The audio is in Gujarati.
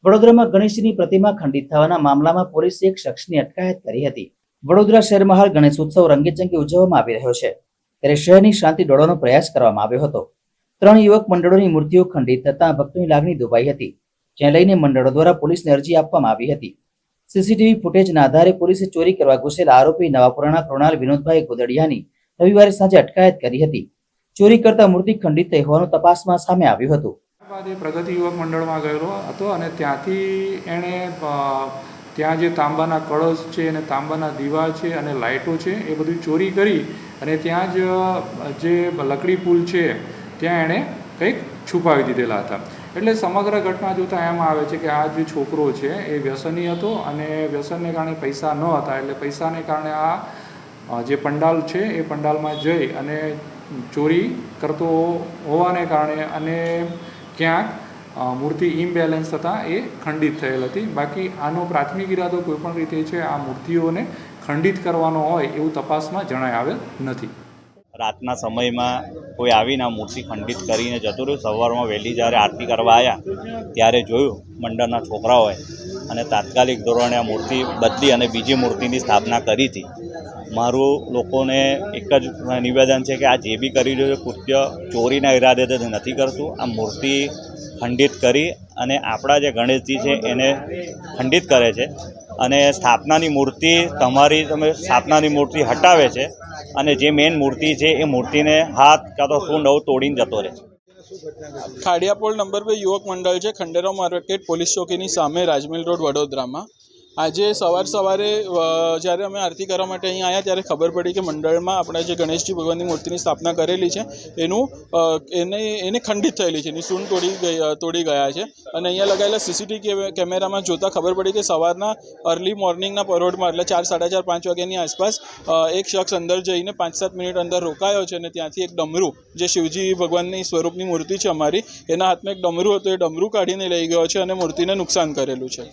વડોદરામાં ગણેશજીની પ્રતિમા ખંડિત થવાના મામલામાં પોલીસે એક શખ્સની અટકાયત કરી હતી। વડોદરા શહેરમાં હાલ ગણેશોત્સવ રંગેચંગે ઉજવવામાં આવી રહ્યો છે, ત્યારે શહેરની શાંતિ દોડવાનો પ્રયાસ કરવામાં આવ્યો હતો। 3 યુવક મંડળોની મૂર્તિઓ ખંડિત થતા ભક્તોની લાગણી દુભાઈ હતી, જેને લઈને મંડળો દ્વારા પોલીસને અરજી આપવામાં આવી હતી। સીસીટીવી ફૂટેજના આધારે પોલીસે ચોરી કરવા ઘૂસેલા આરોપી નવાપુરાના કૃણાલ વિનોદભાઈ ગોદડિયાની રવિવારે સાંજે અટકાયત કરી હતી। ચોરી કરતા મૂર્તિ ખંડિત થઈ હોવાનું તપાસમાં સામે આવ્યું હતું। બાદ એ પ્રગતિ યુવક મંડળમાં ગયેલો હતો અને ત્યાંથી એણે ત્યાં જે તાંબાના કળશ છે અને તાંબાના દીવા છે અને લાઇટો છે એ બધું ચોરી કરી અને ત્યાં જ જે લકડી પુલ છે ત્યાં એણે કંઈક છુપાવી દીધેલા હતા। એટલે સમગ્ર ઘટના જોતાં એમ આવે છે કે આ જે છોકરો છે એ વ્યસની હતો અને વ્યસનને કારણે પૈસા ન હતા, એટલે પૈસાને કારણે આ જે પંડાલ છે એ પંડાલમાં જઈ અને ચોરી કરતો હોવાને કારણે અને ક્યાંક મૂર્તિ ઇમ્બેલેન્સ થતાં એ ખંડિત થયેલ હતી। બાકી આનો પ્રાથમિક ઇરાદો કોઈપણ રીતે છે આ મૂર્તિઓને ખંડિત કરવાનો હોય એવું તપાસમાં જણાઈ આવેલ નથી। રાતના સમયમાં કોઈ આવીને આ મૂર્તિ ખંડિત કરીને જતું રહ્યું। સવારમાં વહેલી જ્યારે આરતી કરવા આવ્યા ત્યારે જોયું મંડળના છોકરાઓએ અને તાત્કાલિક ધોરણે આ મૂર્તિ બદલી અને બીજી મૂર્તિની સ્થાપના કરી હતી। મારું લોકોને એક જ નિવેદન છે કે આ જે બી કરી રહ્યું છે કૃત્ય ચોરીના ઈરાદેથી નથી કરતું। આ મૂર્તિ ખંડિત કરી અને આપણા જે ગણેશજી છે એને ખંડિત કરે છે અને સ્થાપનાની મૂર્તિ તમે સ્થાપનાની મૂર્તિ હટાવે છે અને જે મેઇન મૂર્તિ છે એ મૂર્તિને હાથ કાં તો શું નવું તોડીને જતો રહે છે। ખાડિયાપોળ નંબર 2 યુવક મંડળ છે, ખંડેરાવ માર્કેટ પોલીસ ચોકીની સામે, રાજમહેલ રોડ, વડોદરામાં। આજે સવારે જ્યારે અમે આરતી કરવા માટે અહીં આવ્યા ત્યારે ખબર પડી કે મંડળમાં આપણે જે ગણેશજી ભગવાનની મૂર્તિની સ્થાપના કરેલી છે એને ખંડિત થયેલી છે, એની સૂંઢ તોડી ગયા છે। અને અહીંયા લગાવેલા સીસીટીવી કેમેરામાં જોતાં ખબર પડી કે સવારના અર્લી મોર્નિંગના પરોઢમાં એટલે 4, 4:30, 5 વાગ્યાની આસપાસ એક શખ્સ અંદર જઈને 5-7 મિનિટ અંદર રોકાયો છે અને ત્યાંથી એક ડમરું, જે શિવજી ભગવાનની સ્વરૂપની મૂર્તિ છે અમારી, એના હાથમાં એક ડમરું હતું, એ ડમરું કાઢીને લઈ ગયો છે અને મૂર્તિને નુકસાન કરેલું છે।